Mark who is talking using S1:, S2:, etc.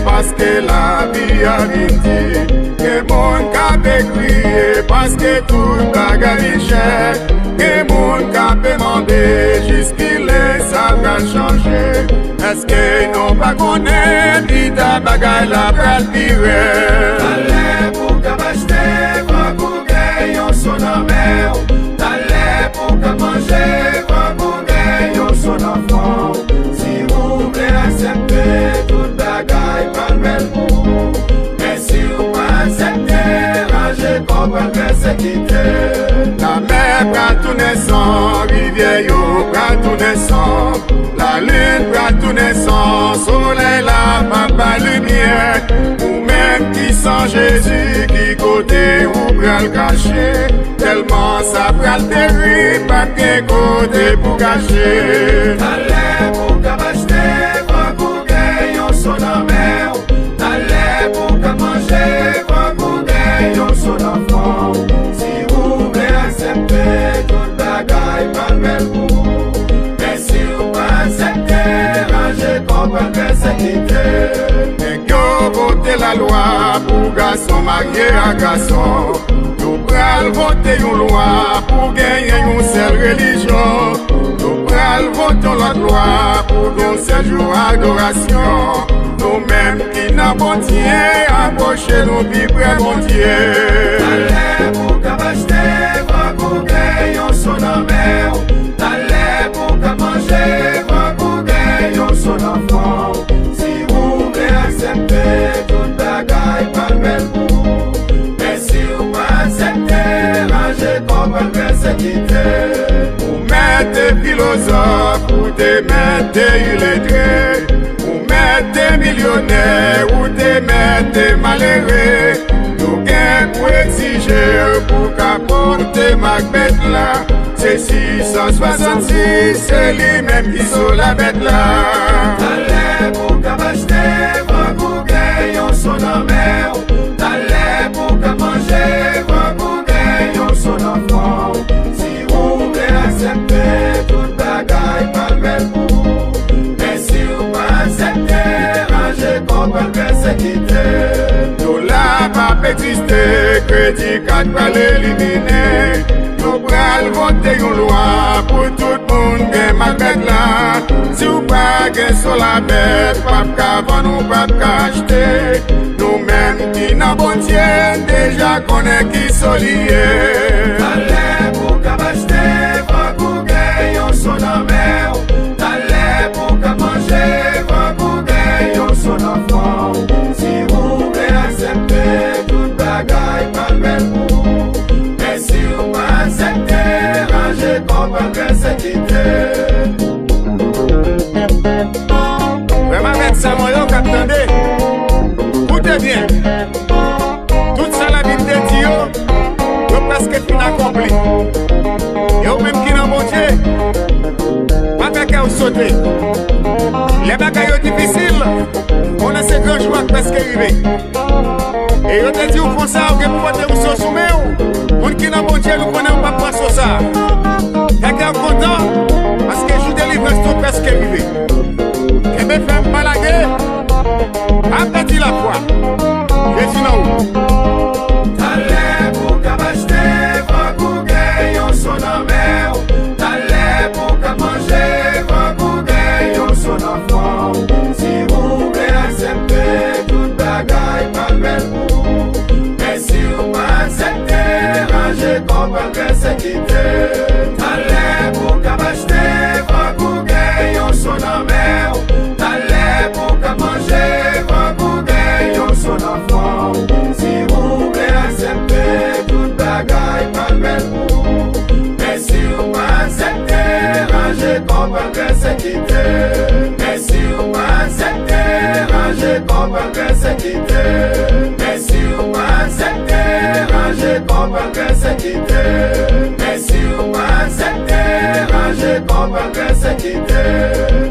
S1: Paske la vi a riti, ke moun ka pe kriye, paske tout bagay chè, ke moun ka pe mande, jiskile sa pral chanje. Eske nou pa konen, ita bagay la pral pire.
S2: Tale pou ka bachete, va pou genyon son amèw. Tale pou ka manje, va pou genyon son enfant. Si ou vle aksepte, tout bagay pral bel pou. Men si ou pa aksepte, raje kompran persekite.
S1: La mer pral tourne san, rivière yo pral tourne san. La lune pral tourne san, soleil la pa lumière. Ou même qui sans Jésus, qui côté ou pral caché. Tellement ça pral terrible, pas de côté pour cacher.
S2: Tale pou ka bachete, va pou genyon son amèw. Tale pou ka manje, va pou genyon son enfant. Si ou vle aksepte, tout bagay pral bel pou. Men si ou pa aksepte, raje kompran persekite.
S1: Nèg yo vote la loi pour garçon marié à garçon. Nous pral voter une loi pour gagner une seule religion. Nous pral voter l'autre loi pour un seul jour adoration. Nous-mêmes qui n'a bon Dieu, approcher nous vivre bon Dieu.
S2: Tale pou ka bachete, va pou genyon son amèw. Tale pou ka manje, va pou genyon son enfant. Si ou vle aksepte, tout bagay pral bel pou. Men si ou pa aksepte, raje kompran persekite.
S1: Ou mettez philosophe, ou te mettez illettré. Ou mettez millionnaire, ou te mettez malheureux. Nous gain pour exiger, pour qu'apporter Macbeth là. C'est 666, c'est lui-même qui sont la bête là.
S2: Tale pou ka bachete, va pou genyon son amèw. Tale pou ka manje, va pou genyon son enfant. Si ou vle aksepte, tout bagay pral bel pou. Men si ou pa aksepte, raje kompran persekite.
S1: Nous la pas exister, crédit 4 pral éliminer. Nous pral voter une loi pour tout le monde qui Macbeth là. Si ou pas gen sur la bête, pas qu'à vendre ou pas qu'à acheter. Nous-mêmes qui n'a bon Dieu, déjà connaît qui sont liés.
S2: Tale pou ka bachete, va pou genyon son amèw. Tale pou ka manje, va pou genyon son enfant. Si ou vle aksepte, tout bagay pral bel pou. Men si ou pa aksepte, raje kompran persekite.
S1: Vraiment mettre ça moyen qu'attendez. Écoutez bien. Tout ça la Bible dit yo presque fin accompli. Yo même qui n'a bon Dieu, pas qu'à sauter. Les bagailles difficiles, on a ces grands joies presque arrivés. Et yo te dit ou font ça, ou que pour te ou soumet ou. Moun qui n'a bon Dieu, nous connaissons pas quoi sur ça. T'es content parce que je délivre tout presque arrivé. Et me fait pas la guerre. Après la foi. Je dis non.
S2: Tale pou ka bachete, va pou genyon son amèw. Tale pou ka manje, va pou genyon son enfant. Si ou vle aksepte, tout bagay pral bel pou. Men si ou pa aksepte, raje kompran persekite. Tale pou ka bachete, va pou genyon son amèw. Tale pou ka manje, va pou genyon son enfant. Si ou vle aksepte, tout bagay pral bel pou. Men si ou pa aksepte, raje kompran persekite. Men si ou pa aksepte, raje kompran persekite. Men si ou pa aksepte, raje kompran persekite. Men si ou pa aksepte, raje kompran persekite.